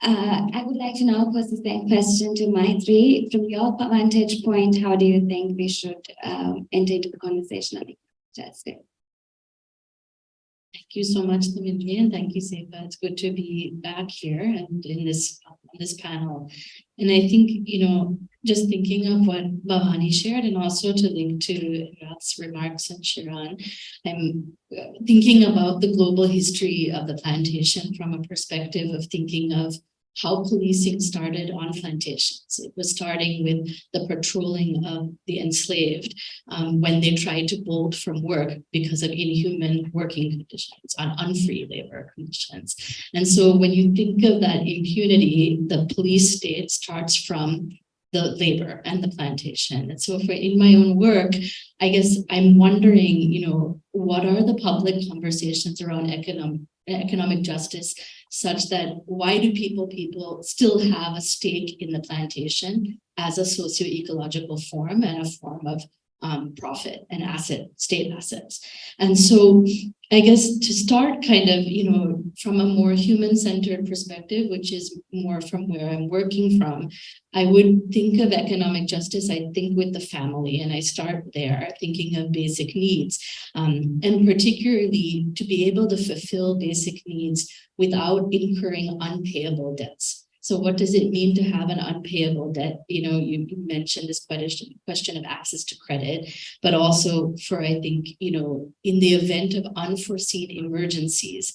I would like to now pose the same question to Mythri. From your vantage point, how do you think we should enter into the conversation on justice? Thank you so much, Mythri, and thank you, CEPA. It's good to be back here and in this panel. And I think, just thinking of what Bhavani shared, and also to link to Rat's remarks and Shiran, I'm thinking about the global history of the plantation from a perspective of thinking of how policing started on plantations. It was starting with the patrolling of the enslaved when they tried to bolt from work because of inhuman working conditions, on unfree labor conditions. And so when you think of that impunity, the police state starts from the labor and the plantation. And so in my own work, I guess I'm wondering, what are the public conversations around economic justice, such that why do people still have a stake in the plantation as a socio-ecological form and a form of profit and state assets? And so I guess to start kind of, from a more human-centered perspective, which is more from where I'm working from, I would think of economic justice, I think with the family, and I start there thinking of basic needs, and particularly to be able to fulfill basic needs without incurring unpayable debts. So what does it mean to have an unpayable debt? You mentioned this question of access to credit, but also for, I think, in the event of unforeseen emergencies,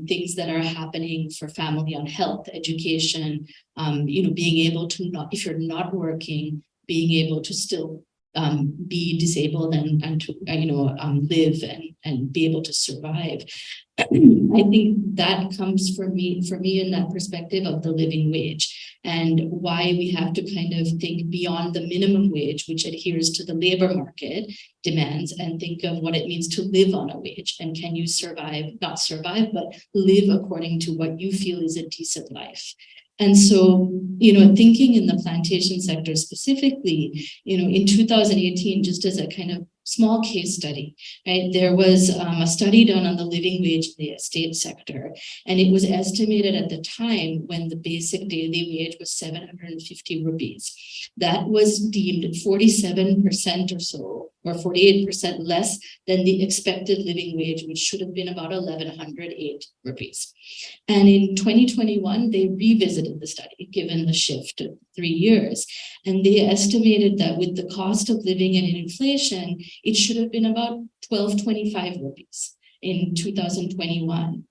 things that are happening for family on health, education, being able to if you're not working, being able to still be disabled and to live and be able to survive. I think that comes for me in that perspective of the living wage, and why we have to kind of think beyond the minimum wage, which adheres to the labor market demands, and think of what it means to live on a wage, and can you not survive, but live according to what you feel is a decent life. And so, thinking in the plantation sector specifically, in 2018, just as a kind of small case study, right? There was a study done on the living wage in the estate sector, and it was estimated at the time when the basic daily wage was 750 rupees. That was deemed 47% or so, or 48% less than the expected living wage, which should have been about 1,108 rupees. And in 2021, they revisited the study, given the shift of 3 years, and they estimated that with the cost of living and inflation, it should have been about 1,225 rupees in 2021.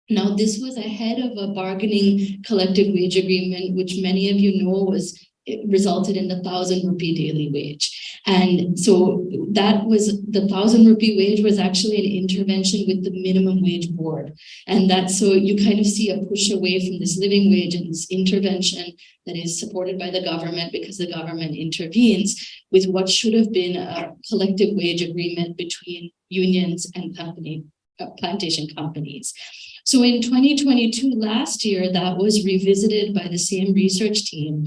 Now, this was ahead of a bargaining collective wage agreement, which many of you know it resulted in the 1,000 rupee daily wage. And so that was, the 1,000 rupee wage was actually an intervention with the minimum wage board. And that's, so you kind of see a push away from this living wage and this intervention that is supported by the government, because the government intervenes with what should have been a collective wage agreement between unions and plantation companies. So in 2022, last year, that was revisited by the same research team.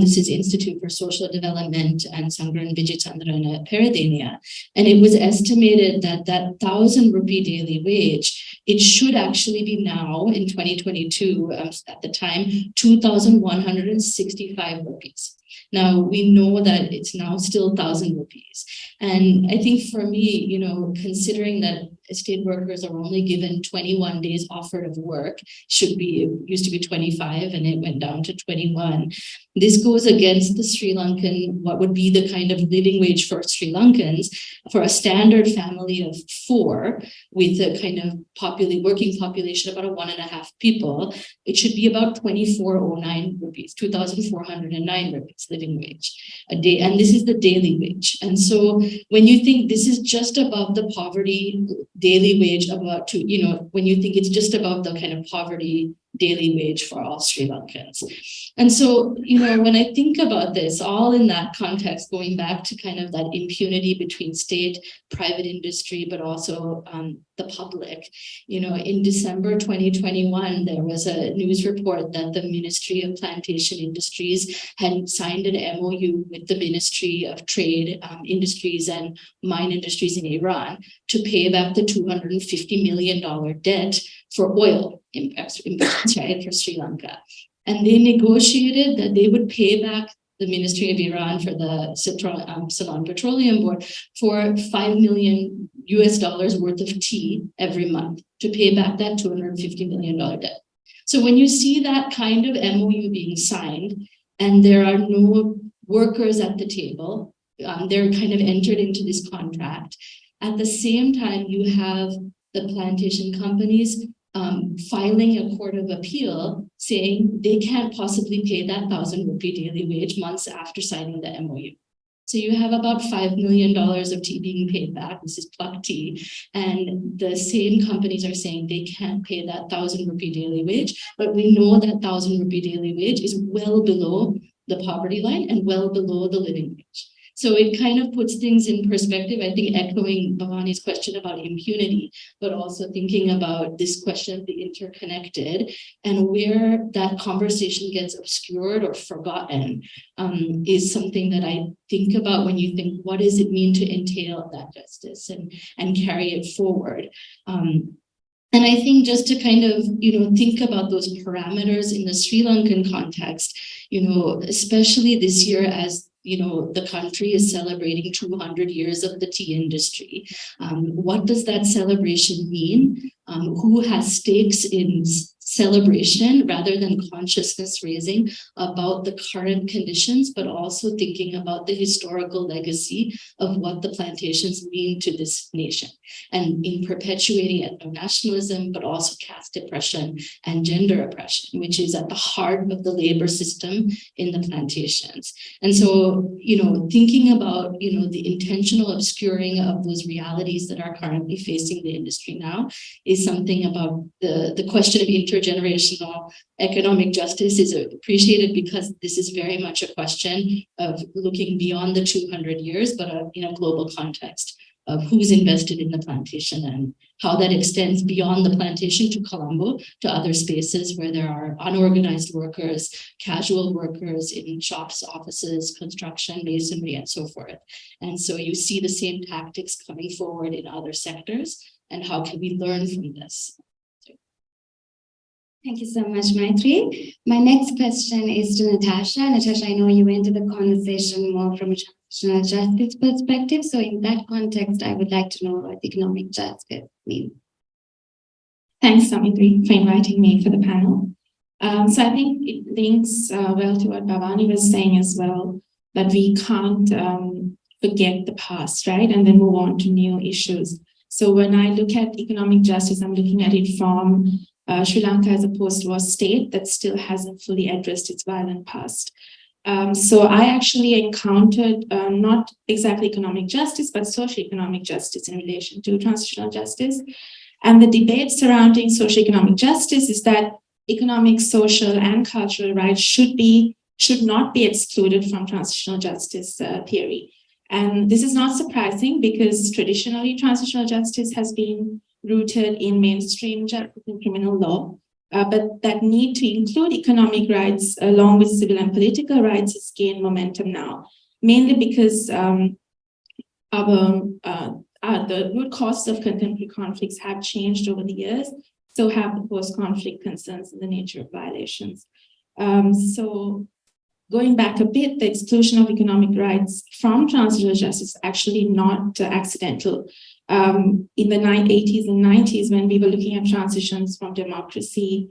This is Institute for Social Development and Sangran Vijaychandran at Peradeniya. And it was estimated that 1,000 rupee daily wage, it should actually be now in 2022, at the time, 2,165 rupees. Now, we know that it's now still 1,000 rupees. And I think for me, considering that estate workers are only given 21 days offered of work, used to be 25, and it went down to 21. This goes against the Sri Lankan, what would be the kind of living wage for Sri Lankans for a standard family of 4 with a kind of working population about 1.5 people. It should be about 2,409 rupees, 2,409 rupees living wage a day. And this is the daily wage. And so when you think this is just above the poverty daily wage, when you think it's just above the kind of poverty daily wage for all Sri Lankans. And so, when I think about this, all in that context, going back to kind of that impunity between state, private industry, but also the public, in December 2021, there was a news report that the Ministry of Plantation Industries had signed an MOU with the Ministry of Trade, Industries and Mine Industries in Iran to pay back the $250 million debt for oil imports, right, for Sri Lanka. And they negotiated that they would pay back the Ministry of Iran for the Ceylon Petroleum Board for $5 million worth of tea every month to pay back that $250 million debt. So when you see that kind of MOU being signed and there are no workers at the table, they're kind of entered into this contract. At the same time, you have the plantation companies filing a court of appeal saying they can't possibly pay that 1,000 rupee daily wage months after signing the MOU. So you have about $5 million of tea being paid back. This is plucked tea. And the same companies are saying they can't pay that 1,000 rupee daily wage, but we know that 1,000 rupee daily wage is well below the poverty line and well below the living wage. So it kind of puts things in perspective, I think echoing Bhavani's question about impunity, but also thinking about this question of the interconnected and where that conversation gets obscured or forgotten is something that I think about when you think, what does it mean to entail that justice and carry it forward? And I think just to kind of, think about those parameters in the Sri Lankan context, especially this year as the country is celebrating 200 years of the tea industry. What does that celebration mean? Who has stakes in celebration rather than consciousness raising about the current conditions, but also thinking about the historical legacy of what the plantations mean to this nation and in perpetuating ethno-nationalism, but also caste oppression and gender oppression, which is at the heart of the labor system in the plantations. And so, thinking about, the intentional obscuring of those realities that are currently facing the industry now is something about the question of intergenerational economic justice is appreciated because this is very much a question of looking beyond the 200 years, but in a global context of who's invested in the plantation and how that extends beyond the plantation to Colombo, to other spaces where there are unorganized workers, casual workers in shops, offices, construction, masonry, and so forth. And so you see the same tactics coming forward in other sectors. And how can we learn from this? Thank you so much, Mythri. My next question is to Natasha. Natasha, I know you entered the conversation more from a transitional justice perspective. So in that context, I would like to know what economic justice means. Thanks, Mythri, for inviting me for the panel. So I think it links well to what Bhavani was saying as well, that we can't forget the past, right? And then move on to new issues. So when I look at economic justice, I'm looking at it from Sri Lanka as a post-war state that still hasn't fully addressed its violent past. So I actually encountered not exactly economic justice, but socioeconomic justice in relation to transitional justice. And the debate surrounding socioeconomic justice is that economic, social, and cultural rights should not be excluded from transitional justice theory. And this is not surprising because traditionally transitional justice has been rooted in mainstream justice and criminal law, but that need to include economic rights along with civil and political rights has gained momentum now, mainly because the root causes of contemporary conflicts have changed over the years, so have the post-conflict concerns and the nature of violations. So going back a bit, the exclusion of economic rights from transitional justice is actually not accidental. In the 80s and 90s, when we were looking at transitions to democracies,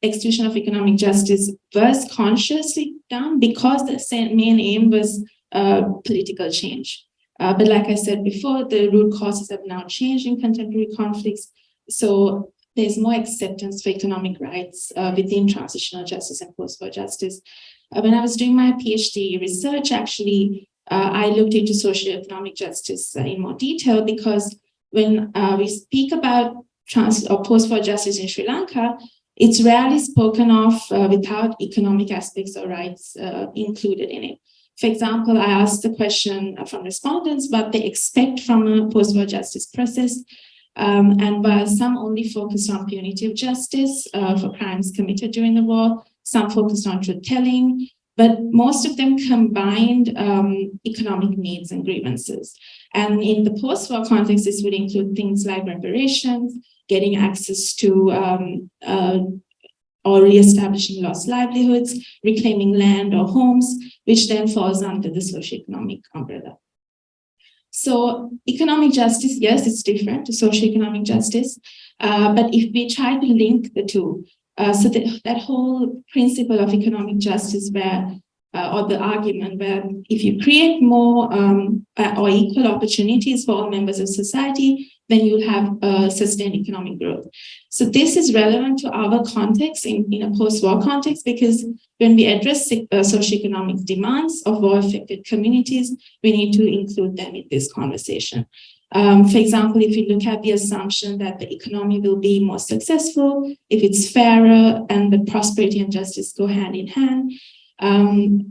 exclusion of economic justice was consciously done because the main aim was political change. But like I said before, the root causes have now changed in contemporary conflicts. So there's more acceptance for economic rights within transitional justice and post-war justice. When I was doing my PhD research, actually, I looked into socioeconomic justice in more detail because when we speak about post-war justice in Sri Lanka, it's rarely spoken of without economic aspects or rights included in it. For example, I asked the question from respondents what they expect from a post-war justice process. And while some only focused on punitive justice for crimes committed during the war, some focused on truth-telling, but most of them combined economic needs and grievances. And in the post-war context, this would include things like reparations, getting access to or re-establishing lost livelihoods, reclaiming land or homes, which then falls under the socioeconomic umbrella. So economic justice, yes, it's different to socioeconomic justice, but if we try to link the two, so that whole principle of economic justice where, or the argument where if you create more or equal opportunities for all members of society, then you'll have sustained economic growth. So this is relevant to our context in a post-war context, because when we address socioeconomic demands of war-affected communities, we need to include them in this conversation. For example, if you look at the assumption that the economy will be more successful, if it's fairer and the prosperity and justice go hand in hand,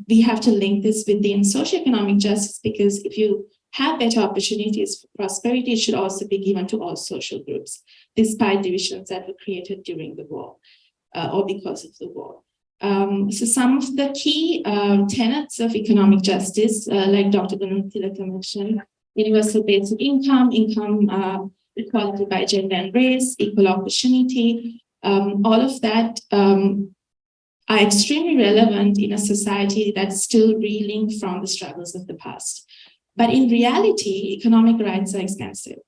we have to link this within socioeconomic justice, because if you have better opportunities for prosperity, it should also be given to all social groups, despite divisions that were created during the war or because of the war. So some of the key tenets of economic justice, like Dr. Gununtilaka mentioned, universal basic income, equality by gender and race, equal opportunity, all of that are extremely relevant in a society that's still reeling from the struggles of the past. But in reality, economic rights are expensive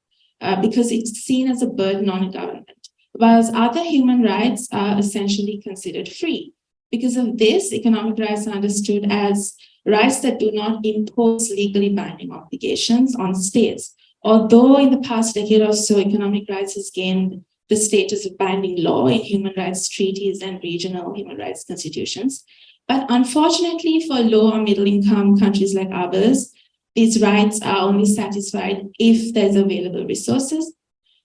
because it's seen as a burden on a government, whereas other human rights are essentially considered free. Because of this, economic rights are understood as rights that do not impose legally binding obligations on states. Although in the past decade or so, economic rights has gained the status of binding law in human rights treaties and regional human rights constitutions. But unfortunately, for low or middle income countries like ours, these rights are only satisfied if there's available resources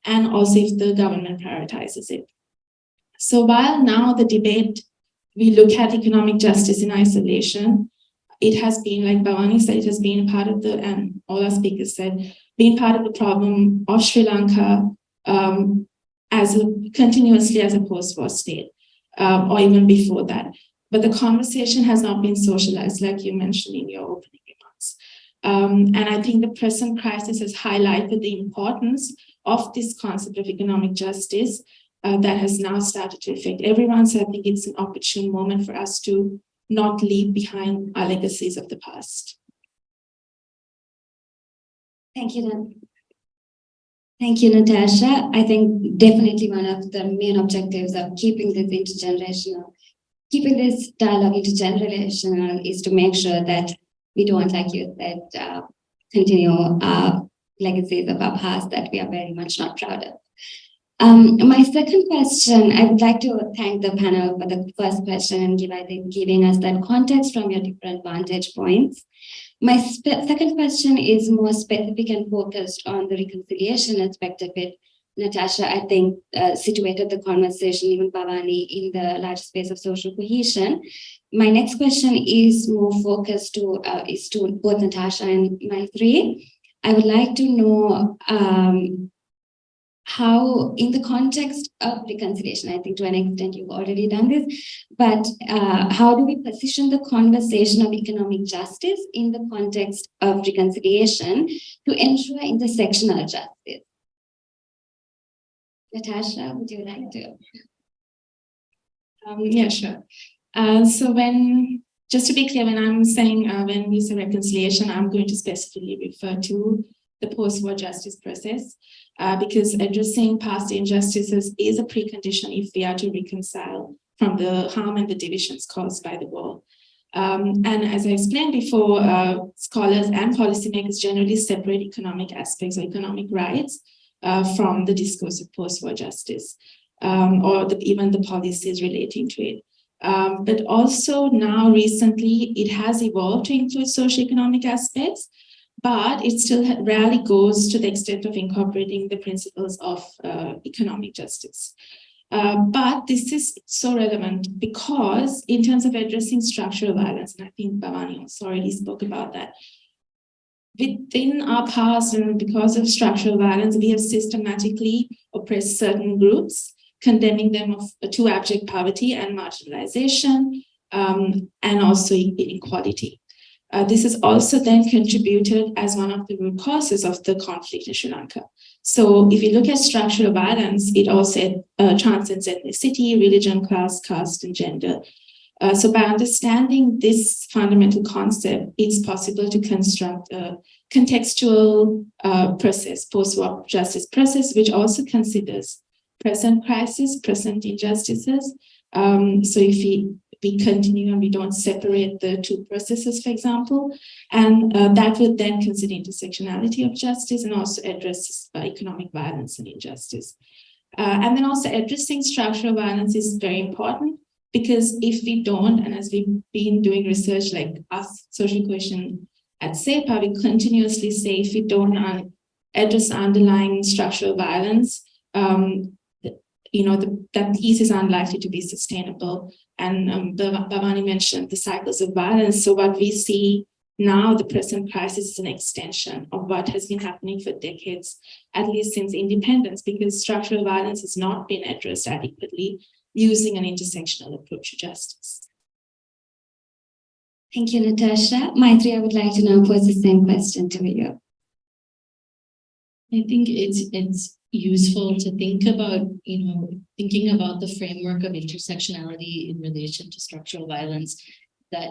and also if the government prioritizes it. So while now the debate, we look at economic justice in isolation, it has been, like Bhavani said, it has been part of the, and all our speakers said, been part of the problem of Sri Lanka continuously as a post-war state, or even before that. But the conversation has not been socialized, like you mentioned in your opening remarks. And I think the present crisis has highlighted the importance of this concept of economic justice that has now started to affect everyone. So I think it's an opportune moment for us to not leave behind our legacies of the past. Thank you, Thank you, Natasha. I think definitely one of the main objectives of keeping this dialogue intergenerational is to make sure that we don't, like you said, continue our legacies of our past that we are very much not proud of. My second question, I would like to thank the panel for the first question and giving us that context from your different vantage points. My second question is more specific and focused on the reconciliation aspect of it. Natasha, I think, situated the conversation, even Bhavani, in the large space of social cohesion. My next question is more focused to both Natasha and Mythri. I would like to know how, in the context of reconciliation, I think to an extent you've already done this, but how do we position the conversation of economic justice in the context of reconciliation to ensure intersectional justice? Natasha, would you like to? Yeah, sure. So just to be clear, when I'm saying when we say reconciliation, I'm going to specifically refer to the post-war justice process, because addressing past injustices is a precondition if we are to reconcile from the harm and the divisions caused by the war. And as I explained before, scholars and policymakers generally separate economic aspects or economic rights from the discourse of post-war justice, or even the policies relating to it. But also now recently, it has evolved to include socioeconomic aspects, but it still rarely goes to the extent of incorporating the principles of economic justice. But this is so relevant because in terms of addressing structural violence, and I think Bhavani also already spoke about that, within our past and because of structural violence, we have systematically oppressed certain groups, condemning them to abject poverty and marginalization, and also inequality. This is also then contributed as one of the root causes of the conflict in Sri Lanka. So if you look at structural violence, it also transcends ethnicity, religion, class, caste, and gender. So by understanding this fundamental concept, it's possible to construct a contextual process, post-war justice process, which also considers present crisis, present injustices. So if we continue and we don't separate the two processes, for example, and that would then consider intersectionality of justice and also address economic violence and injustice. And then also addressing structural violence is very important, because if we don't, and as we've been doing research like us, social cohesion at CEPA, we continuously say if we don't address underlying structural violence, that piece is unlikely to be sustainable. And Bhavani mentioned the cycles of violence. So what we see now, the present crisis, is an extension of what has been happening for decades, at least since independence, because structural violence has not been addressed adequately using an intersectional approach to justice. Thank you, Natasha. Mythri, I would like to now pose the same question to you. I think it's useful to think about, thinking about the framework of intersectionality in relation to structural violence, that,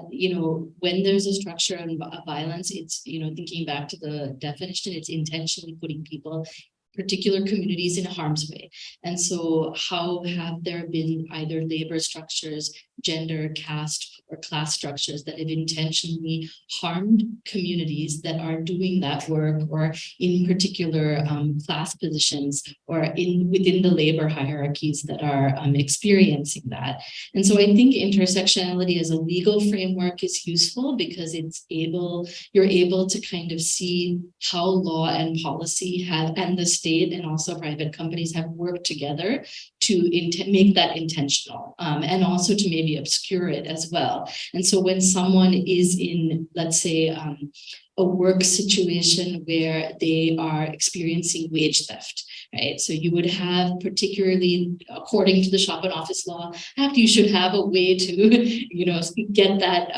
when there's a structure of violence, it's, thinking back to the definition, it's intentionally putting people, particular communities, in harm's way. And so how have there been either labor structures, gender, caste, or class structures that have intentionally harmed communities that are doing that work, or in particular class positions, or within the labor hierarchies that are experiencing that? And so I think intersectionality as a legal framework is useful, because you're able to kind of see how law and policy have, and the state and also private companies have worked together to make that intentional, and also to maybe obscure it as well. And so when someone is in, let's say, a work situation where they are experiencing wage theft, right? So you would have, particularly according to the Shop and Office Law Act, you should have a way to, get that,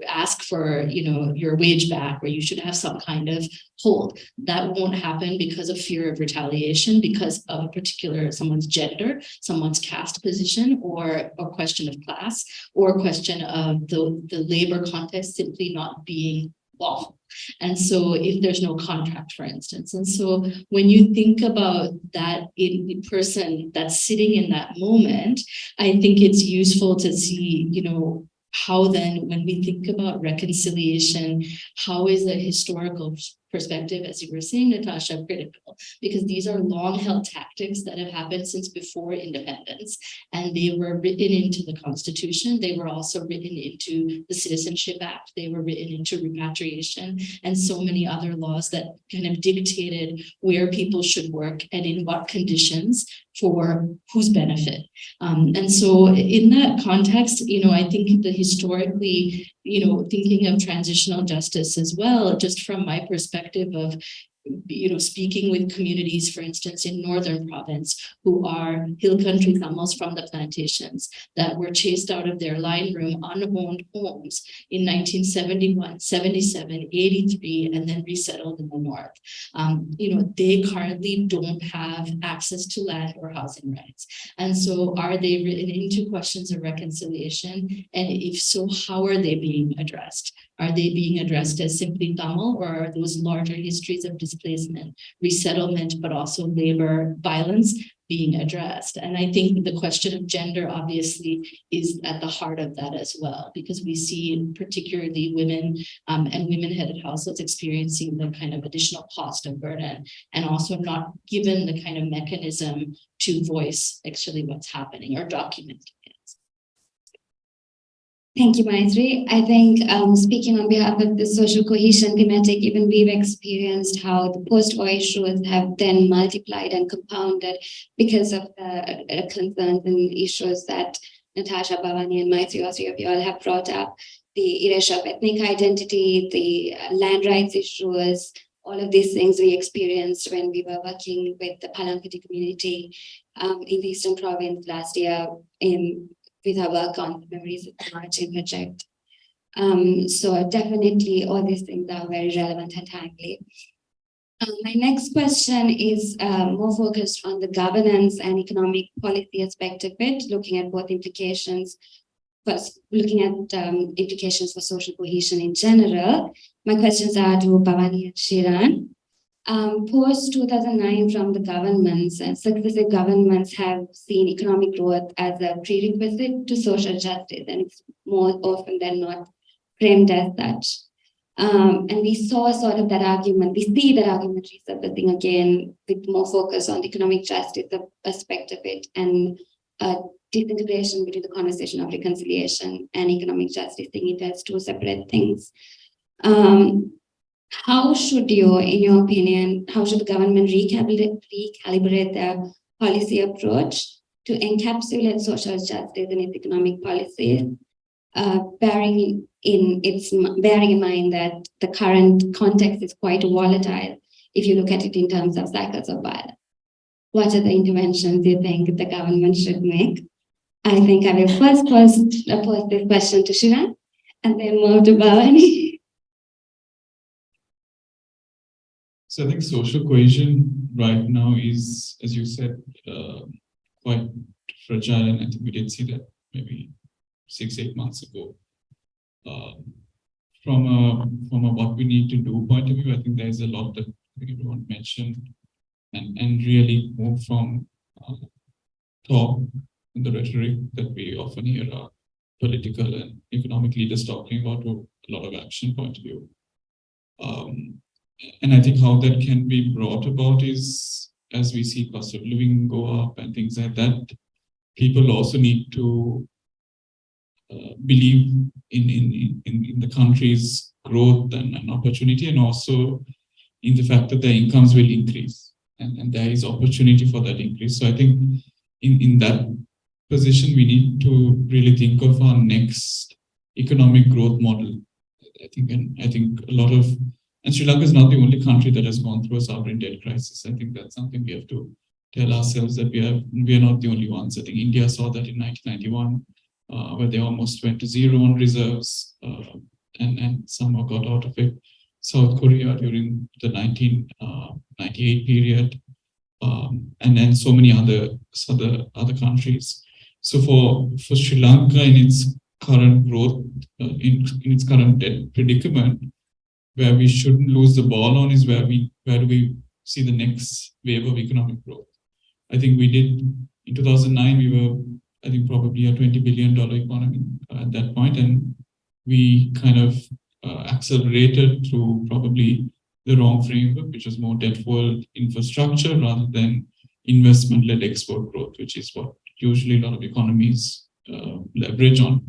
ask for, your wage back, or you should have some kind of hold. That won't happen because of fear of retaliation, because of a particular, someone's gender, someone's caste position, or a question of class, or a question of the labor context simply not being lawful. And so if there's no contract, for instance, and so when you think about that in person that's sitting in that moment, I think it's useful to see, how then, when we think about reconciliation, how is the historical perspective, as you were saying, Natasha, critical? Because these are long-held tactics that have happened since before independence, and they were written into the Constitution. They were also written into the Citizenship Act. They were written into repatriation and so many other laws that kind of dictated where people should work and in what conditions for whose benefit. And so in that context, I think that historically, thinking of transitional justice as well, just from my perspective of, speaking with communities, for instance, in Northern Province, who are hill country Tamils from the plantations that were chased out of their line room unowned homes in 1971, 77, 83, and then resettled in the North. They currently don't have access to land or housing rights. And so are they written into questions of reconciliation? And if so, how are they being addressed? Are they being addressed as simply Tamil, or are those larger histories of displacement, resettlement, but also labor violence being addressed? And I think the question of gender obviously is at the heart of that as well, because we see particularly women and women-headed households experiencing the kind of additional cost of burden, and also not given the kind of mechanism to voice actually what's happening or document it. Thank you, Mythri. I think speaking on behalf of the social cohesion thematic, even we've experienced how the post-war issues have then multiplied and compounded because of the concerns and issues that Natasha, Bhavani, and Mythri, all three of you all have brought up. The erasure of ethnic identity, the land rights issues, all of these things we experienced when we were working with the Palankudi community in the Eastern Province last year with our work on memories of the Margin project. So definitely all these things are very relevant and timely. My next question is more focused on the governance and economic policy aspect of it, looking at both implications. First, looking at implications for social cohesion in general. My questions are to Bhavani and Shiran. Post 2009 from the governments, successive governments have seen economic growth as a prerequisite to social justice, and it's more often than not framed as such. And we saw sort of that argument, we see that argument resurfacing again with more focus on the economic justice aspect of it, and disintegration between the conversation of reconciliation and economic justice, seeing it as two separate things. How should you, in your opinion, how should the government recalibrate their policy approach to encapsulate social justice in its economic policies, bearing in mind that the current context is quite volatile if you look at it in terms of cycles of violence? What are the interventions you think the government should make? I think I will first pose this question to Shiran and then move to Bhavani. So I think social cohesion right now is, as you said, quite fragile, and I think we did see that maybe 6-8 months ago. From a what we need to do point of view, I think there is a lot that everyone mentioned, and really move from talk and the rhetoric that we often hear our political and economic leaders talking about to a lot of action point of view. And I think how that can be brought about is, as we see cost of living go up and things like that, people also need to believe in the country's growth and opportunity, and also in the fact that their incomes will increase, and there is opportunity for that increase. So I think in that position, we need to really think of our next economic growth model. I think a lot of, and Sri Lanka is not the only country that has gone through a sovereign debt crisis. I think that's something we have to tell ourselves, that we are not the only ones. I think India saw that in 1991, where they almost went to zero on reserves, and somehow got out of it. South Korea during the 1998 period, and then so many other countries. So for Sri Lanka in its current growth, in its current debt predicament, where we shouldn't lose the ball on is where do we see the next wave of economic growth. I think we did in 2009, we were, I think, probably a $20 billion economy at that point, and we kind of accelerated through probably the wrong framework, which was more debt-fueled infrastructure rather than investment-led export growth, which is what usually a lot of economies leverage on.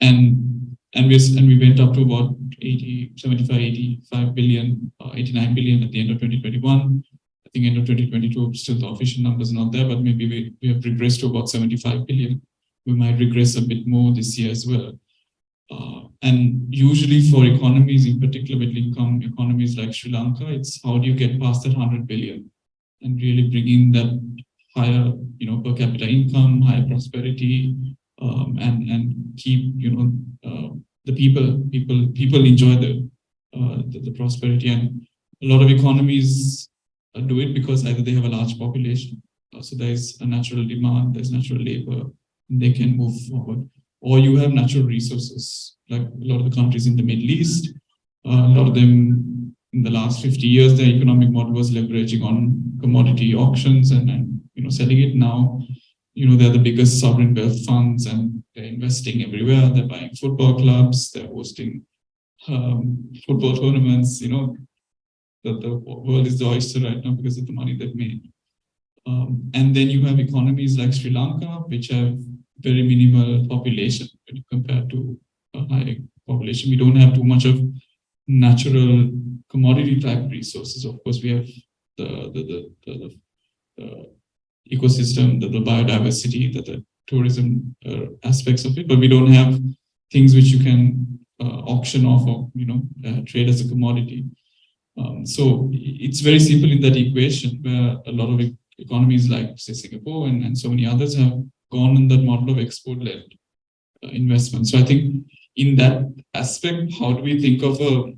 And we went up to about 85 billion, 89 billion at the end of 2021. I think end of 2022, still the official numbers are not there, but maybe we have regressed to about 75 billion. We might regress a bit more this year as well. And usually for economies, in particular middle-income economies like Sri Lanka, it's how do you get past that 100 billion and really bring in that higher, per capita income, higher prosperity, and keep, the people enjoy the prosperity. And a lot of economies do it because either they have a large population, so there's a natural demand, there's natural labor, and they can move forward. Or you have natural resources, like a lot of the countries in the Middle East. A lot of them in the last 50 years, their economic model was leveraging on commodity auctions and selling it. Now, they're the biggest sovereign wealth funds, and they're investing everywhere. They're buying football clubs, they're hosting football tournaments. The world is the oyster right now because of the money they've made. And then you have economies like Sri Lanka, which have very minimal population when you compare to a high population. We don't have too much of natural commodity type resources. Of course, we have the ecosystem, the biodiversity, the tourism aspects of it, but we don't have things which you can auction off or trade as a commodity. So it's very simple in that equation, where a lot of economies like, say, Singapore and so many others have gone in that model of export-led investment. So I think in that aspect, how do we think of a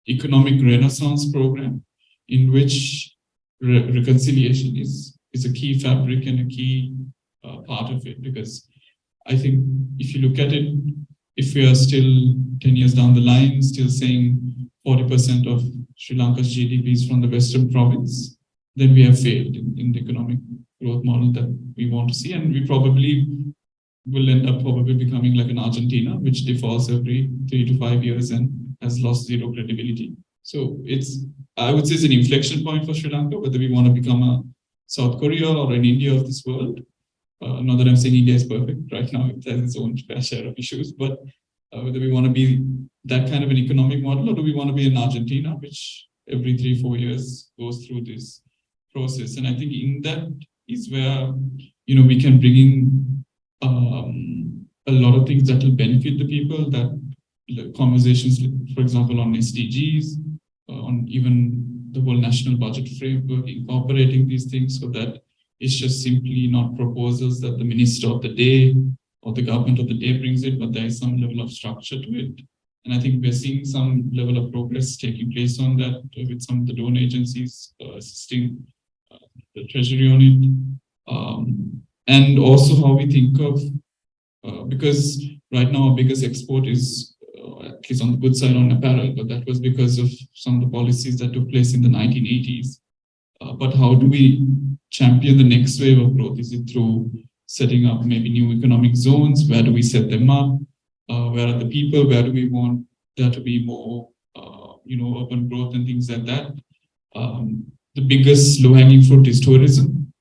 economic renaissance program in which reconciliation is a key fabric and a key part of it? Because I think if you look at it, if we are still 10 years down the line, still saying 40% of Sri Lanka's GDP is from the Western province, then we have failed in the economic growth model that we want to see. And we probably will end up probably becoming like an Argentina, which defaults every 3 to 5 years and has lost zero credibility. So I would say it's an inflection point for Sri Lanka, whether we want to become a South Korea or an India of this world. Not that I'm saying India is perfect right now, it has its own fair share of issues, but whether we want to be that kind of an economic model, or do we want to be in Argentina, which every 3-4 years goes through this process. And I think in that is where, we can bring in a lot of things that will benefit the people, that conversations, for example, on SDGs, on even the whole national budget framework, incorporating these things so that it's just simply not proposals that the minister of the day or the government of the day brings it, but there is some level of structure to it. And I think we're seeing some level of progress taking place on that with some of the donor agencies assisting the Treasury on it. And also how we think of, because right now our biggest export is, at least on the good side, on apparel, but that was because of some of the policies that took place in the 1980s. But how do we champion the next wave of growth? Is it through setting up maybe new economic zones? Where do we set them up? Where are the people? Where do we want there to be more, urban growth and things like that? The biggest low-hanging fruit is tourism.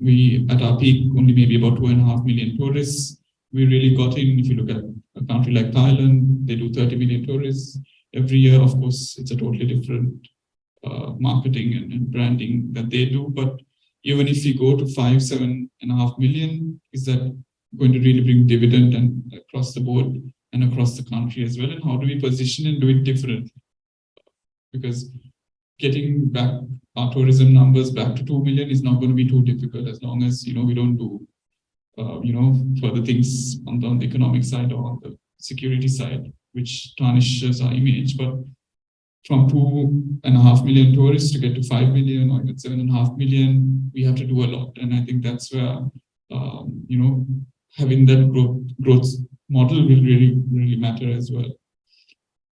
We, at our peak, only maybe about 2.5 million tourists. We really got in. If you look at a country like Thailand, they do 30 million tourists every year. Of course, it's a totally different marketing and branding that they do. But even if you go to 7.5 million, is that going to really bring dividend and across the board and across the country as well? And how do we position and do it differently? Because getting back our tourism numbers back to 2 million is not going to be too difficult, as long as we don't do further things on the economic side or on the security side, which tarnishes our image. But from 2.5 million tourists to get to 5 million or even 7.5 million, we have to do a lot. And I think that's where having that growth model will really matter as well.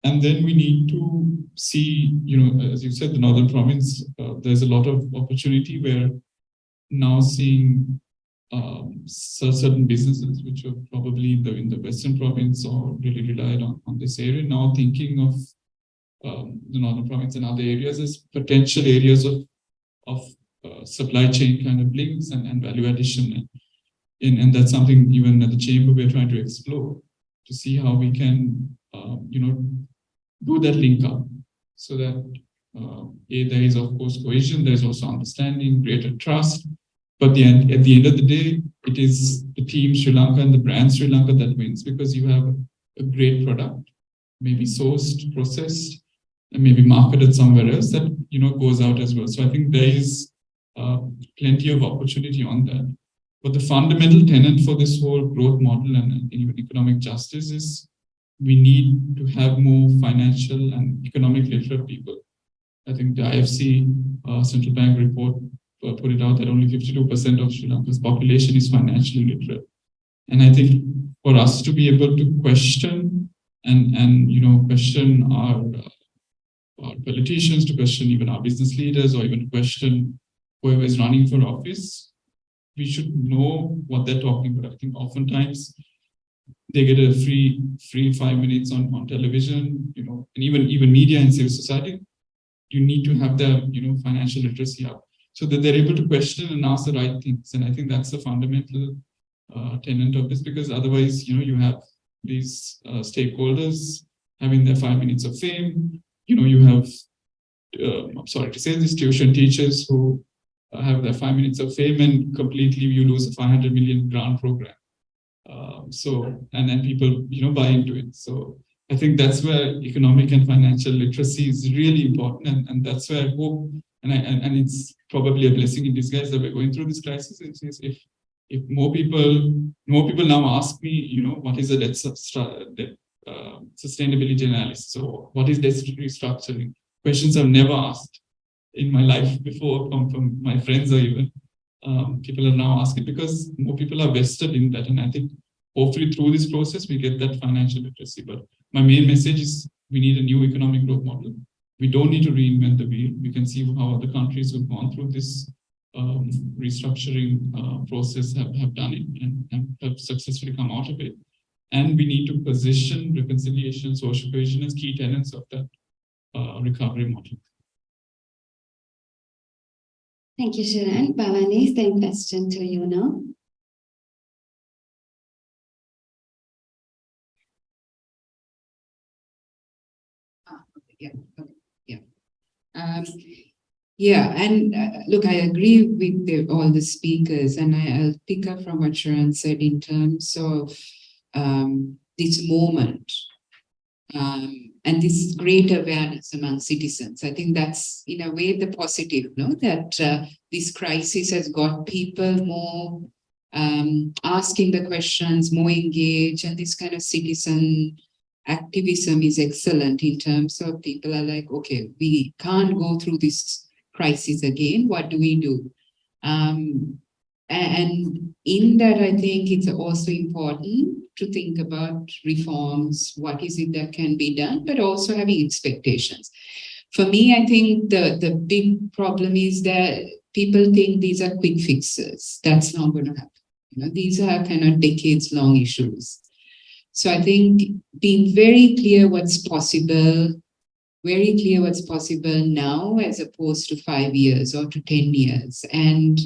And then we need to see, as you said, the Northern Province, there's a lot of opportunity where now seeing certain businesses which are probably in the Western Province or really relied on this area, now thinking of the Northern Province and other areas as potential areas of supply chain kind of links and value addition. And that's something even at the Chamber we're trying to explore, to see how we can, do that link up so that there is, of course, cohesion, there's also understanding, greater trust. But at the end of the day, it is the team Sri Lanka and the brand Sri Lanka that wins, because you have a great product, maybe sourced, processed, and maybe marketed somewhere else that goes out as well. So I think there is plenty of opportunity on that. But the fundamental tenet for this whole growth model and even economic justice is we need to have more financial and economic literate people. I think the IFC central bank report put it out that only 52% of Sri Lanka's population is financially literate. And I think for us to be able to question and question our politicians, to question even our business leaders, or even question whoever is running for office, we should know what they're talking about. I think oftentimes they get a free 5 minutes on television, and even media and civil society. You need to have the financial literacy up so that they're able to question and ask the right things. And I think that's the fundamental tenet of this, because otherwise, you have these stakeholders having their 5 minutes of fame. You have, I'm sorry to say this, tuition teachers who have their 5 minutes of fame, and completely you lose a 500 million grant program. And then people, buy into it. So I think that's where economic and financial literacy is really important. And that's where I hope, and it's probably a blessing in disguise that we're going through this crisis, is if if more people now ask me, what is a debt sustainability analysis? So what is debt restructuring? Questions I've never asked in my life before from my friends, or even people are now asking, because more people are vested in that. And I think hopefully through this process, we get that financial literacy. But my main message is we need a new economic growth model. We don't need to reinvent the wheel. We can see how other countries who've gone through this restructuring process have done it and have successfully come out of it. And we need to position reconciliation, social cohesion as key tenets of that recovery model. Thank you, Shiran. Bhavani, same question to you now. Look, I agree with all the speakers, and I'll pick up from what Shiran said in terms of this moment and this great awareness among citizens. I think that's, in a way, the positive, that this crisis has got people more asking the questions, more engaged, and this kind of citizen activism is excellent in terms of people are like, okay, we can't go through this crisis again. What do we do? And in that, I think it's also important to think about reforms. What is it that can be done, but also having expectations. For me, I think the big problem is that people think these are quick fixes. That's not going to happen. These are kind of decades-long issues. So I think being very clear what's possible now as opposed to 5 years or to 10 years. And,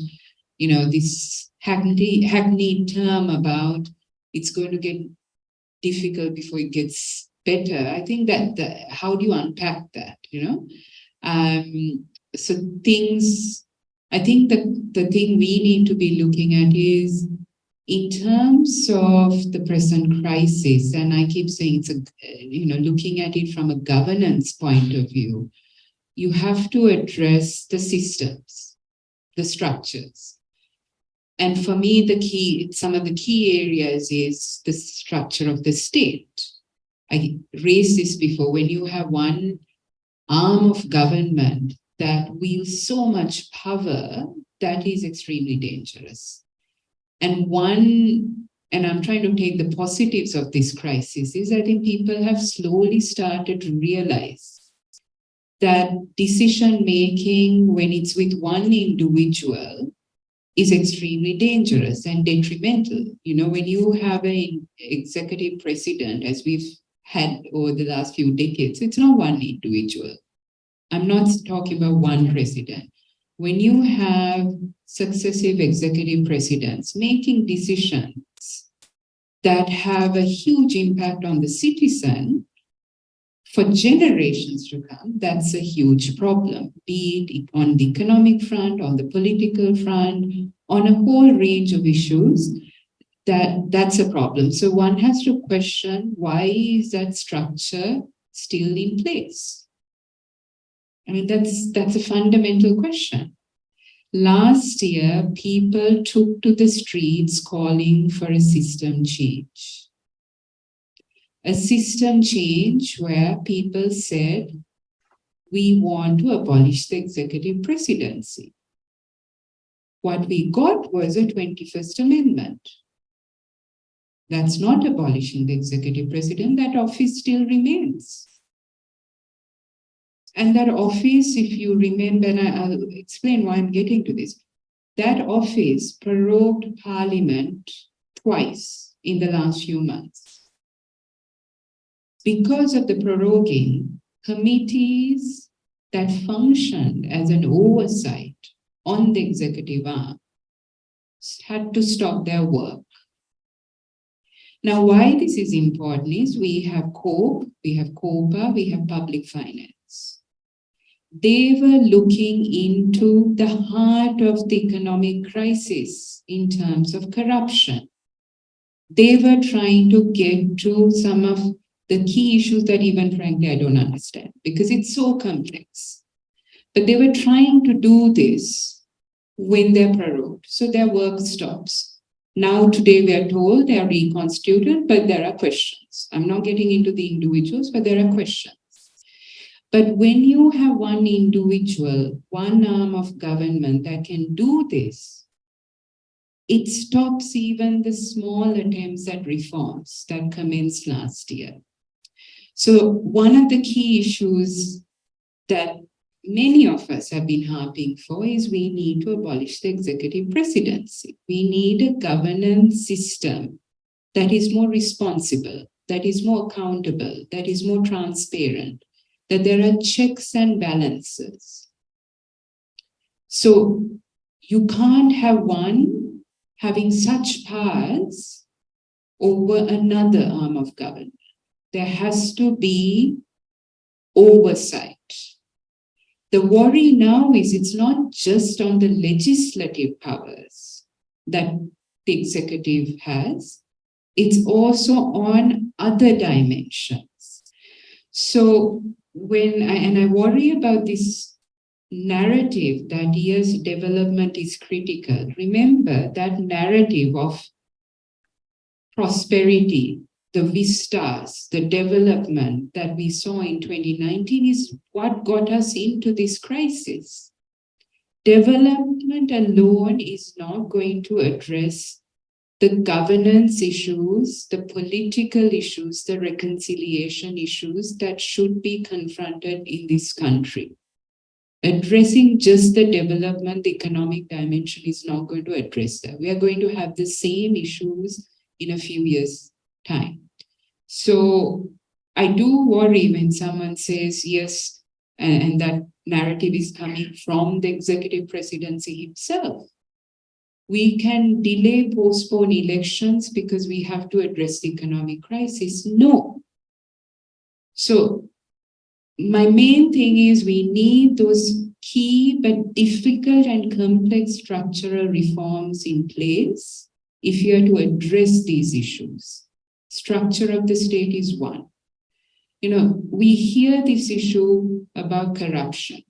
this hackneyed term about it's going to get difficult before it gets better. I think that how do you unpack that, So I think the thing we need to be looking at is, in terms of the present crisis, and I keep saying it's looking at it from a governance point of view, you have to address the systems, the structures. And for me, some of the key areas is the structure of the state. I raised this before. When you have one arm of government that wields so much power, that is extremely dangerous. And I'm trying to take the positives of this crisis, is I think people have slowly started to realize that decision-making, when it's with one individual, is extremely dangerous and detrimental. When you have an executive president, as we've had over the last few decades, it's not one individual. I'm not talking about one president. When you have successive executive presidents making decisions that have a huge impact on the citizen for generations to come, that's a huge problem, be it on the economic front, on the political front, on a whole range of issues. That's a problem. So one has to question, why is that structure still in place? I mean, that's a fundamental question. Last year, people took to the streets calling for a system change. A system change where people said, we want to abolish the executive presidency. What we got was a 21st Amendment. That's not abolishing the executive president. That office still remains. And that office, if you remember, and I'll explain why I'm getting to this, that office prorogued Parliament twice in the last few months. Because of the proroguing, committees that functioned as an oversight on the executive arm had to stop their work. Now, why this is important is we have COPE, we have COPA, we have public finance. They were looking into the heart of the economic crisis in terms of corruption. They were trying to get to some of the key issues that even frankly I don't understand because it's so complex. But they were trying to do this when they're prorogued, so their work stops. Now, today we are told they are reconstituted, but there are questions. I'm not getting into the individuals, but there are questions. But when you have one individual, one arm of government that can do this, it stops even the small attempts at reforms that commenced last year. So one of the key issues that many of us have been harping for is we need to abolish the executive presidency. We need a governance system that is more responsible, that is more accountable, that is more transparent, that there are checks and balances. So you can't have one having such powers over another arm of government. There has to be oversight. The worry now is it's not just on the legislative powers that the executive has, it's also on other dimensions. So I worry about this narrative that yes, development is critical. Remember that narrative of prosperity, the vistas, the development that we saw in 2019 is what got us into this crisis. Development alone is not going to address the governance issues, the political issues, the reconciliation issues that should be confronted in this country. Addressing just the development, the economic dimension is not going to address that. We are going to have the same issues in a few years' time. So I do worry when someone says yes, and that narrative is coming from the executive presidency himself. We can delay, postpone elections because we have to address the economic crisis. No. So my main thing is we need those key but difficult and complex structural reforms in place if you are to address these issues. Structure of the state is one. We hear this issue about corruption.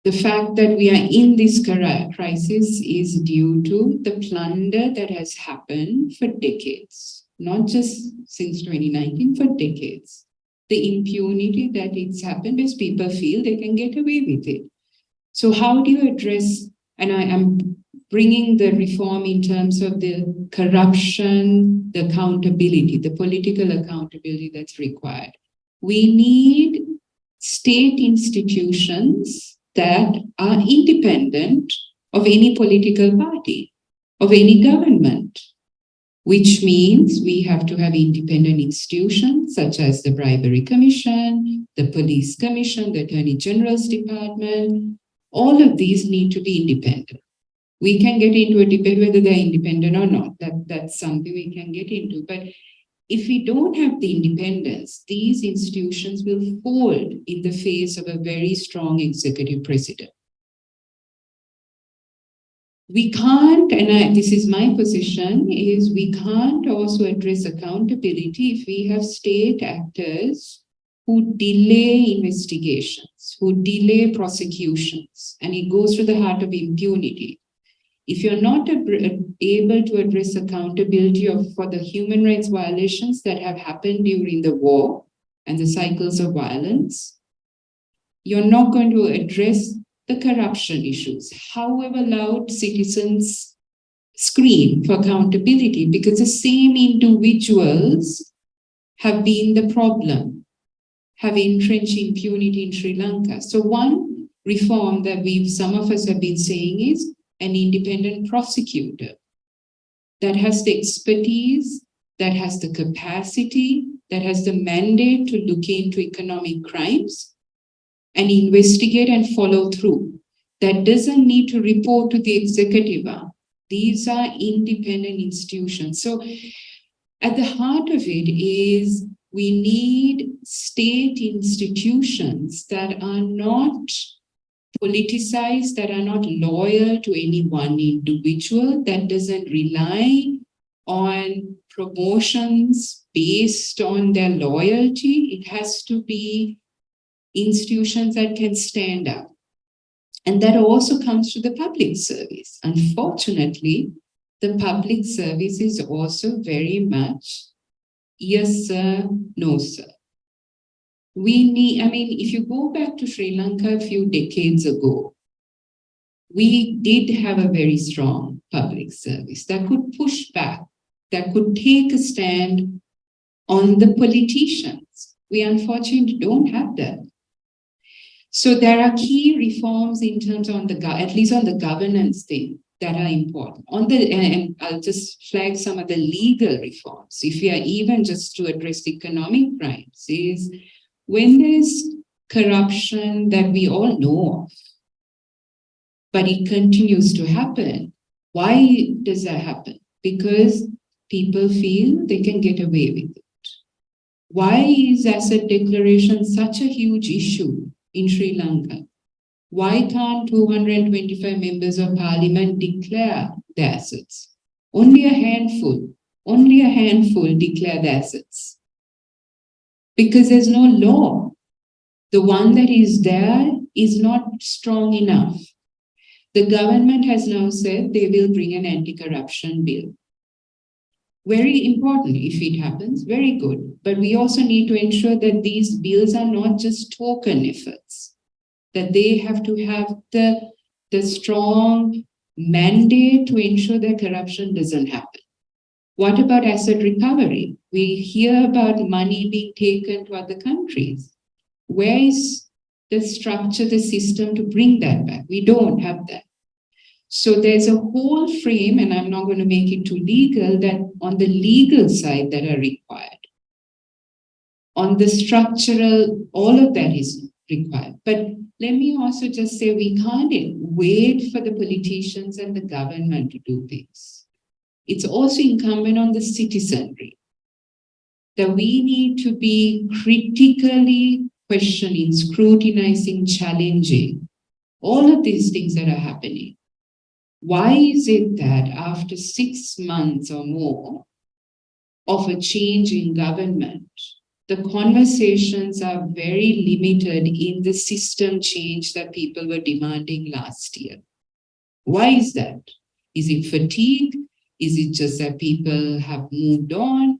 The fact that we are in this crisis is due to the plunder that has happened for decades, not just since 2019, for decades. The impunity that it's happened is people feel they can get away with it. So how do you address, and I am bringing the reform in terms of the corruption, the accountability, the political accountability that's required. We need state institutions that are independent of any political party, of any government, which means we have to have independent institutions such as the Bribery Commission, the Police Commission, the Attorney General's Department. All of these need to be independent. We can get into a debate whether they're independent or not. That's something we can get into. But if we don't have the independence, these institutions will fold in the face of a very strong executive president. We can't, and this is my position, is we can't also address accountability if we have state actors who delay investigations, who delay prosecutions, and it goes to the heart of impunity. If you're not able to address accountability for the human rights violations that have happened during the war and the cycles of violence, you're not going to address the corruption issues, however loud citizens scream for accountability, because the same individuals have been the problem, have entrenched impunity in Sri Lanka. So one reform that some of us have been saying is an independent prosecutor that has the expertise, that has the capacity, that has the mandate to look into economic crimes and investigate and follow through. That doesn't need to report to the executive arm. These are independent institutions. So at the heart of it is we need state institutions that are not politicized, that are not loyal to any one individual, that doesn't rely on promotions based on their loyalty. It has to be institutions that can stand up. And that also comes to the public service. Unfortunately, the public service is also very much yes, sir, no, sir. We need, I mean, if you go back to Sri Lanka a few decades ago, we did have a very strong public service that could push back, that could take a stand on the politicians. We unfortunately don't have that. So there are key reforms in terms of at least on the governance thing that are important. And I'll just flag some of the legal reforms. If we are even just to address economic crimes, is when there's corruption that we all know of, but it continues to happen. Why does that happen? Because people feel they can get away with it. Why is asset declaration such a huge issue in Sri Lanka? Why can't 225 members of parliament declare their assets? Only a handful declare their assets. Because there's no law. The one that is there is not strong enough. The government has now said they will bring an anti-corruption bill. Very important if it happens, very good. But we also need to ensure that these bills are not just token efforts, that they have to have the strong mandate to ensure that corruption doesn't happen. What about asset recovery? We hear about money being taken to other countries. Where is the structure, the system to bring that back? We don't have that. So there's a whole frame, and I'm not going to make it too legal, that on the legal side that are required. On the structural, all of that is required. But let me also just say we can't wait for the politicians and the government to do things. It's also incumbent on the citizenry that we need to be critically questioning, scrutinizing, challenging all of these things that are happening. Why is it that after 6 months or more of a change in government, the conversations are very limited in the system change that people were demanding last year? Why is that? Is it fatigue? Is it just that people have moved on?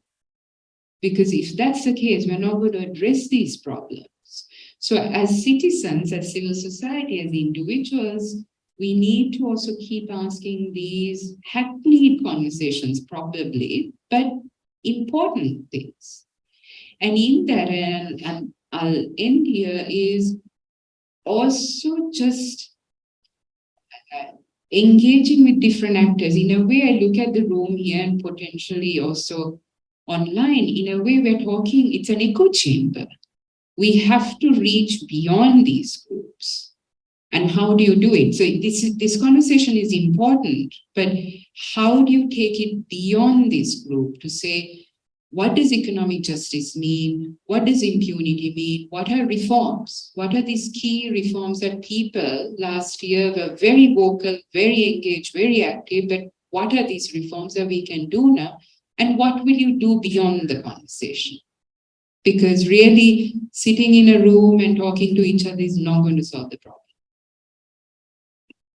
Because if that's the case, we're not going to address these problems. So as citizens, as civil society, as individuals, we need to also keep asking these hackneyed conversations, probably, but important things. And in that, and I'll end here, is also just engaging with different actors. In a way, I look at the room here and potentially also online. In a way, we're talking, it's an echo chamber. We have to reach beyond these groups. And how do you do it? So this conversation is important, but how do you take it beyond this group to say, what does economic justice mean? What does impunity mean? What are reforms? What are these key reforms that people last year were very vocal, very engaged, very active, but what are these reforms that we can do now? And what will you do beyond the conversation? Because really sitting in a room and talking to each other is not going to solve the problem.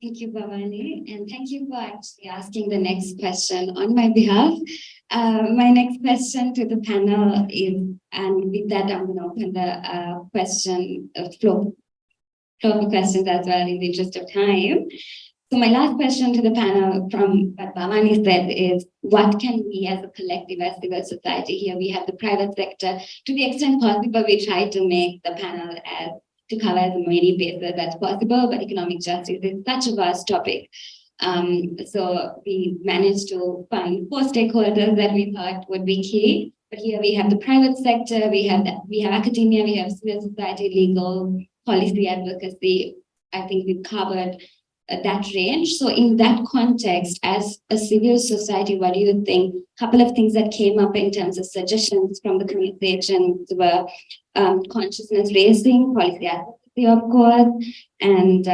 Thank you, Bhavani, and thank you for actually asking the next question on my behalf. My next question to the panel is, and with that, I'm going to open the floor for questions as well in the interest of time. So my last question to the panel from what Bhavani said is, what can we as a collective, as civil society here, we have the private sector, to the extent possible, we try to make the panel to cover as many bases as possible, but economic justice is such a vast topic. So we managed to find 4 stakeholders that we thought would be key. But here we have the private sector, we have academia, we have civil society, legal, policy advocacy. I think we've covered that range. So in that context, as a civil society, what do you think? A couple of things that came up in terms of suggestions from the conversations were consciousness raising, policy advocacy, of course, and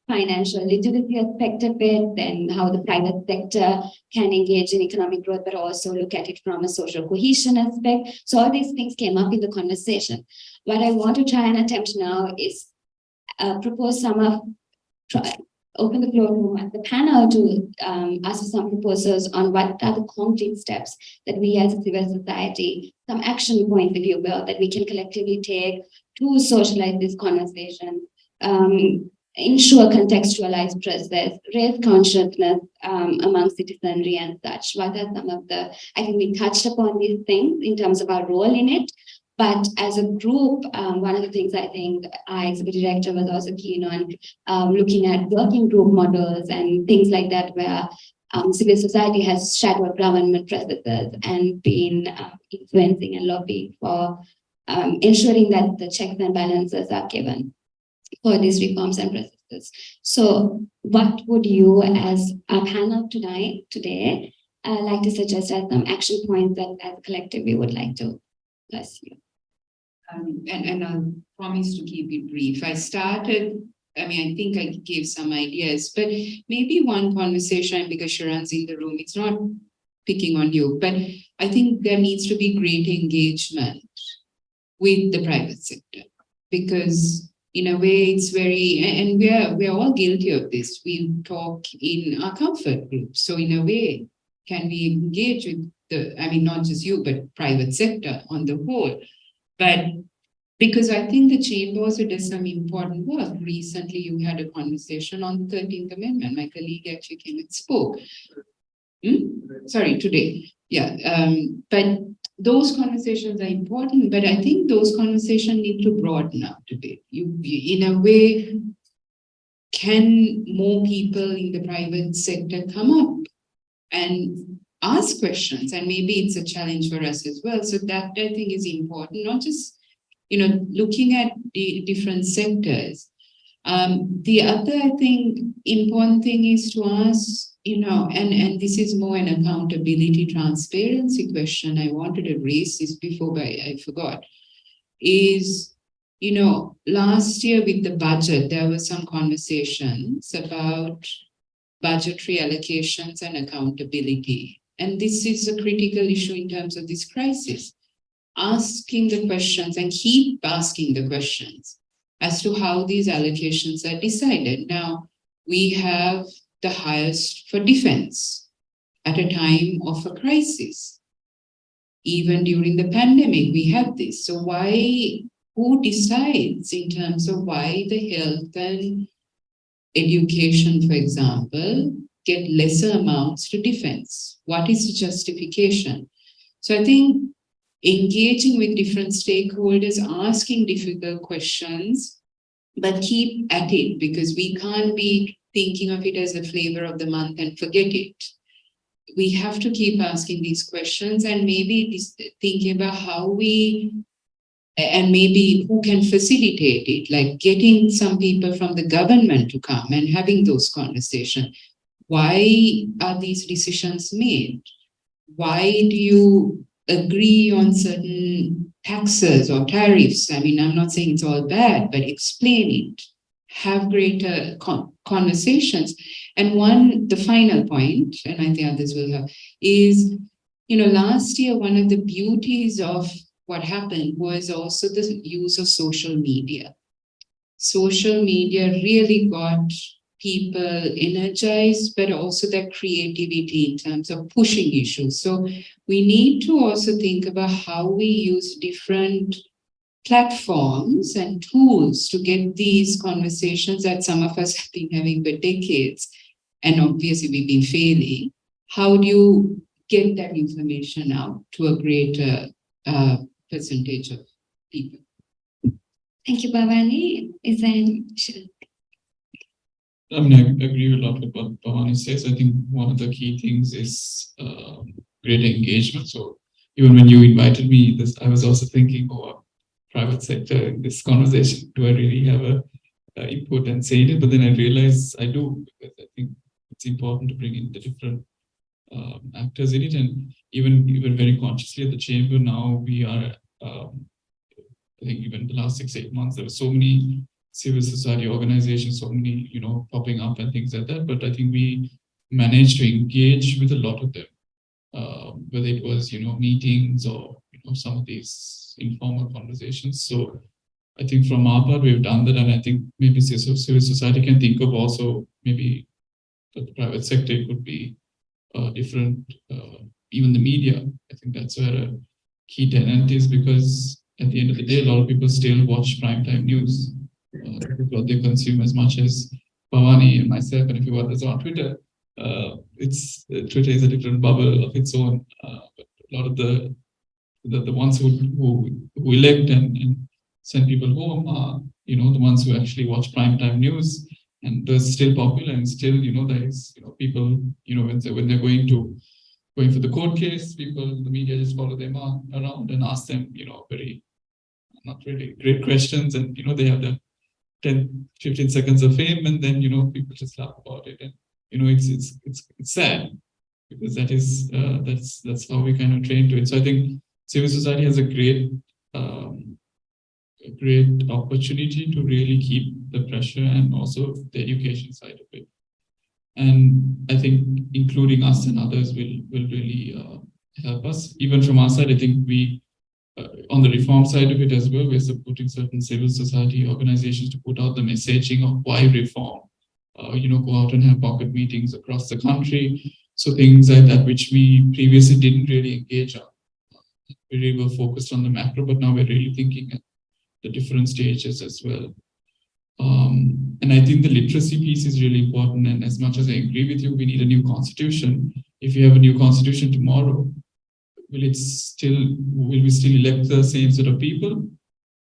financial literacy aspect of it, and how the private sector can engage in economic growth, but also look at it from a social cohesion aspect. So all these things came up in the conversation. What I want to try and attempt now is propose some of open the floor room at the panel to ask for some proposals on what are the concrete steps that we as a civil society, some action points, if you will, that we can collectively take to socialize this conversation, ensure contextualized process, raise consciousness among citizenry and such. What are some of the, I think we touched upon these things in terms of our role in it, but as a group, one of the things I think our executive director was also keen on looking at working group models and things like that, where civil society has shadowed government processes and been influencing and lobbying for ensuring that the checks and balances are given for these reforms and processes. So what would you as a panel today like to suggest as some action points that as a collective we would like to pursue? And I'll promise to keep it brief. I think I gave some ideas, but maybe one conversation, because Shiran's in the room, it's not picking on you, but I think there needs to be great engagement with the private sector, because in a way it's very, and we're all guilty of this. We talk in our comfort group. So in a way, can we engage with not just you, but private sector on the whole? But because I think the chamber also does some important work. Recently, you had a conversation on the 13th Amendment. My colleague actually came and spoke. Sorry, today. Yeah. But those conversations are important, but I think those conversations need to broaden out a bit. In a way, can more people in the private sector come up and ask questions? And maybe it's a challenge for us as well. So that I think is important, not just, looking at the different sectors. The other, I think, important thing is to ask, and this is more an accountability, transparency question. I wanted to raise this before, but I forgot, is, last year with the budget, there were some conversations about budgetary allocations and accountability. And this is a critical issue in terms of this crisis. Asking the questions and keep asking the questions as to how these allocations are decided. Now, we have the highest for defense at a time of a crisis. Even during the pandemic, we have this. So who decides in terms of why the health and education, for example, get lesser amounts to defense? What is the justification? So I think engaging with different stakeholders, asking difficult questions, but keep at it, because we can't be thinking of it as a flavor of the month and forget it. We have to keep asking these questions, and maybe thinking about and maybe who can facilitate it, like getting some people from the government to come and having those conversations. Why are these decisions made? Why do you agree on certain taxes or tariffs? I'm not saying it's all bad, but explain it. Have greater conversations. And the final point, and I think others will have, is, last year, one of the beauties of what happened was also the use of social media. Social media really got people energized, but also their creativity in terms of pushing issues. So we need to also think about how we use different platforms and tools to get these conversations that some of us have been having for decades, and obviously we've been failing. How do you get that information out to a greater percentage of people? Thank you, Bhavani. I agree a lot with what Bhavani says. I think one of the key things is greater engagement. So even when you invited me, I was also thinking, private sector in this conversation, do I really have a input and say it? But then I realized I do, because I think it's important to bring in the different actors in it. And even very consciously at the chamber now, we are, I think even the last 6-8 months, there were so many civil society organizations, so many, popping up and things like that. But I think we managed to engage with a lot of them, whether it was, meetings or, some of these informal conversations. So I think from our part, we've done that. And I think maybe civil society can think of also, maybe the private sector could be different, even the media. I think that's where a key tenet is, because at the end of the day, a lot of people still watch primetime news. What they consume as much as Bhavani and myself and a few others on Twitter. Twitter is a different bubble of its own. But a lot of the ones who elect and send people home are, the ones who actually watch primetime news, and they're still popular, and still, there is, people, when they're going for the court case, the media just follow them around and ask them, very not really great questions, and they have the 10-15 seconds of fame, and then people just laugh about it, and it's sad, because that's how we kind of train to it. So I think civil society has a great opportunity to really keep the pressure, and also the education side of it. And I think including us and others will really help us. Even from our side, I think we, on the reform side of it as well, we're supporting certain civil society organizations to put out the messaging of why reform. Go out and have pocket meetings across the country. So things like that, which we previously didn't really engage on. We really were focused on the macro, but now we're really thinking at the different stages as well. And I think the literacy piece is really important. And as much as I agree with you, we need a new constitution. If you have a new constitution tomorrow, will we still elect the same sort of people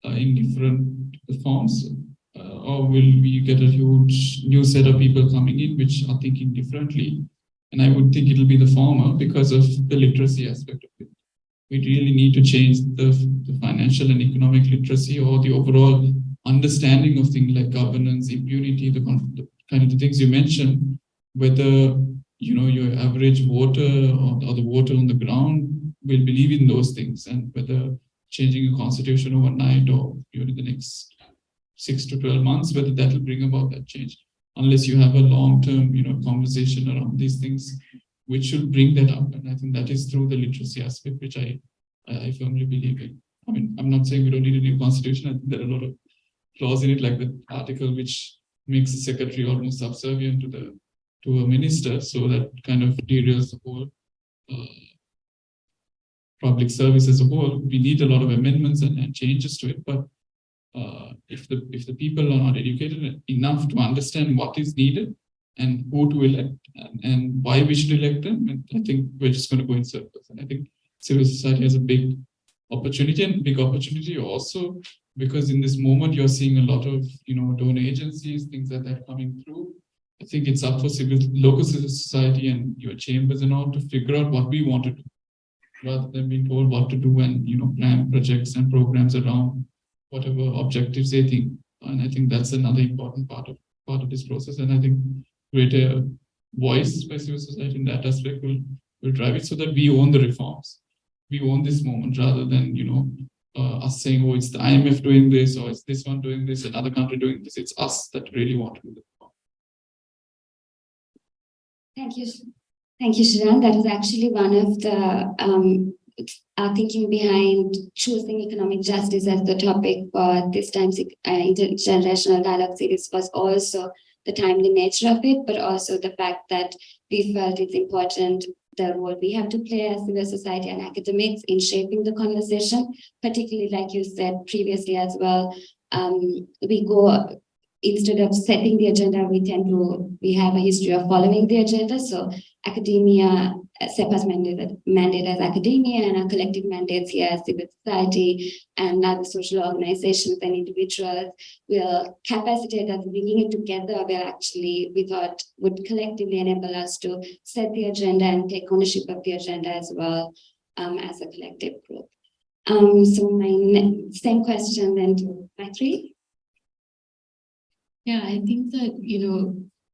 in different forms? Or will we get a huge new set of people coming in which are thinking differently? And I would think it'll be the former, because of the literacy aspect of it. We really need to change the financial and economic literacy, or the overall understanding of things like governance, impunity, the kind of the things you mentioned, whether your average voter or the voter on the ground will believe in those things, and whether changing a constitution overnight or during the next 6 to 12 months, whether that will bring about that change, unless you have a long-term, conversation around these things, which should bring that up. And I think that is through the literacy aspect, which I firmly believe in. I mean, I'm not saying we don't need a new constitution. I think there are a lot of flaws in it, like the article which makes the secretary almost subservient to a minister, so that kind of derails the whole public service as a whole. We need a lot of amendments and changes to it, but if the people are not educated enough to understand what is needed and who to elect and why we should elect them, and I think we're just going to go in circles. And I think civil society has a big opportunity, and big opportunity also because in this moment you're seeing a lot of donor agencies, things like that coming through. I think it's up for local civil society and your chambers and all to figure out what we want to do, rather than being told what to do and plan projects and programs around whatever objectives they think. And I think that's another important part of this process. And I think greater voice by civil society in that aspect will drive it, so that we own the reforms. We own this moment, rather than us saying, oh, it's the IMF doing this, or it's this one doing this, another country doing this. It's us that really want to do the reform. Thank you, Shiran. That is actually one of the our thinking behind choosing economic justice as the topic for this time's Intergenerational Dialogue Series, was also the timely nature of it, but also the fact that we felt it's important, the role we have to play as civil society and academics in shaping the conversation, particularly like you said previously as well. We go, instead of setting the agenda, we have a history of following the agenda. So academia, CEPA's mandate as academia, and our collective mandates here as civil society and other social organizations and individuals will capacitate us. Bringing it together we thought would collectively enable us to set the agenda and take ownership of the agenda as well, as a collective group. So my same question then to Mythri. Yeah, I think that,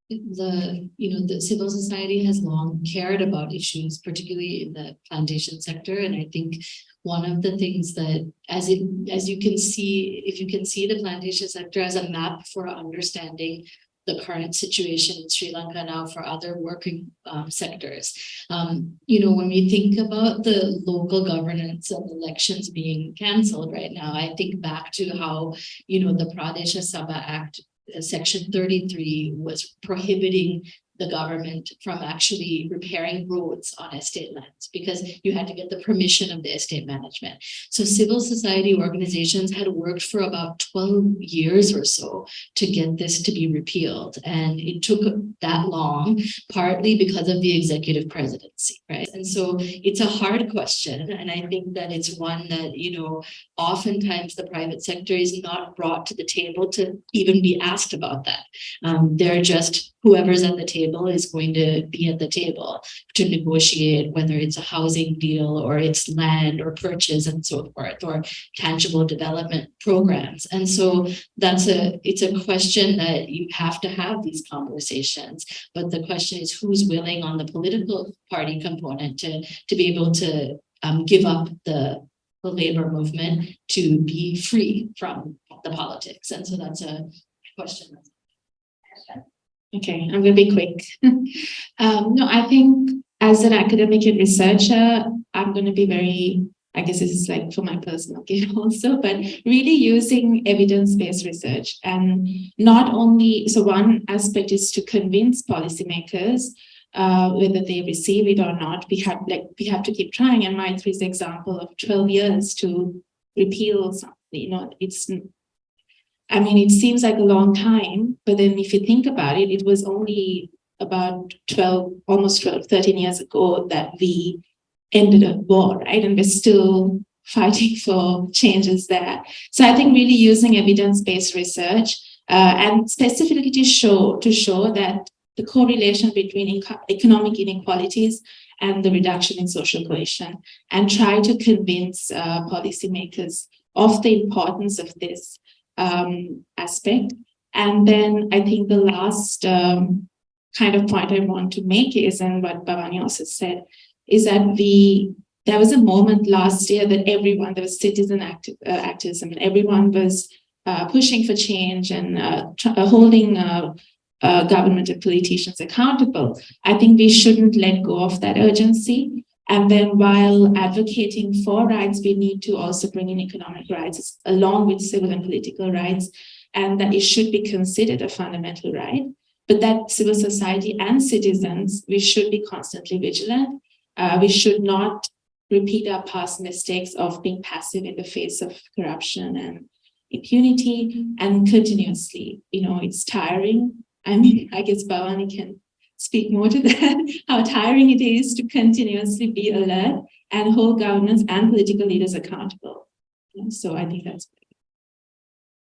the civil society has long cared about issues, particularly in the plantation sector. And I think one of the things that, as you can see, if you can see the plantation sector as a map for understanding the current situation in Sri Lanka now for other working sectors. When we think about the local governance and elections being cancelled right now, I think back to how, the Pradesha Sabha Act Section 33 was prohibiting the government from actually repairing roads on estate lands because you had to get the permission of the estate management. So civil society organizations had worked for about 12 years or so to get this to be repealed. And it took that long, partly because of the executive presidency, right? And so it's a hard question. And I think that it's one that, oftentimes the private sector is not brought to the table to even be asked about that. They're just whoever's at the table is going to be at the table to negotiate, whether it's a housing deal or it's land or purchase and so forth, or tangible development programs. And so it's a question that you have to have these conversations. But the question is who's willing on the political party component to be able to give up the labor movement to be free from the politics. And so that's a question. Okay, I'm going to be quick. No, I think as an academic and researcher, I'm going to be very, I guess this is like for my personal gain also, but really using evidence-based research. And not only, so one aspect is to convince policymakers whether they receive it or not. We have to keep trying. And Mythri's example of 12 years to repeal something, it seems like a long time, but then if you think about it, it was only about 13 years ago that we ended a war, right? And we're still fighting for changes there. So I think really using evidence-based research and specifically to show that the correlation between economic inequalities and the reduction in social cohesion, and try to convince policymakers of the importance of this aspect. And then I think the last kind of point I want to make is, and what Bhavani also said, is that there was a moment last year that there was citizen activism, and everyone was pushing for change and holding government and politicians accountable. I think we shouldn't let go of that urgency. And then while advocating for rights, we need to also bring in economic rights along with civil and political rights, and that it should be considered a fundamental right. But that civil society and citizens, we should be constantly vigilant. We should not repeat our past mistakes of being passive in the face of corruption and impunity, and continuously, it's tiring. I guess Bhavani can speak more to that, how tiring it is to continuously be alert and hold governments and political leaders accountable. So I think that's great.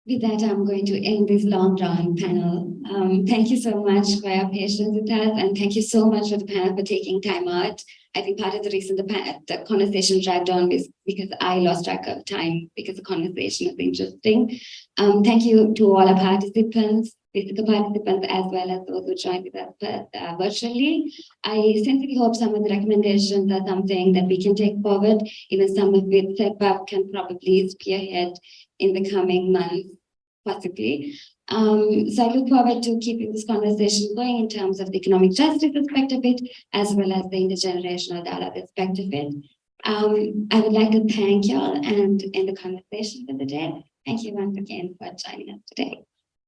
With that, I'm going to end this long-drawn panel. Thank you so much for your patience with us, and thank you so much for the panel for taking time out. I think part of the reason the conversation dragged on is because I lost track of time because the conversation was interesting. Thank you to all our participants, physical participants, as well as those who joined with us virtually. I sincerely hope some of the recommendations are something that we can take forward, some of which CEPA can probably spearhead in the coming months, possibly. So I look forward to keeping this conversation going in terms of the economic justice aspect of it, as well as the intergenerational dialogue aspect of it. I would like to thank you all and end the conversation for the day. Thank you once again for joining us today.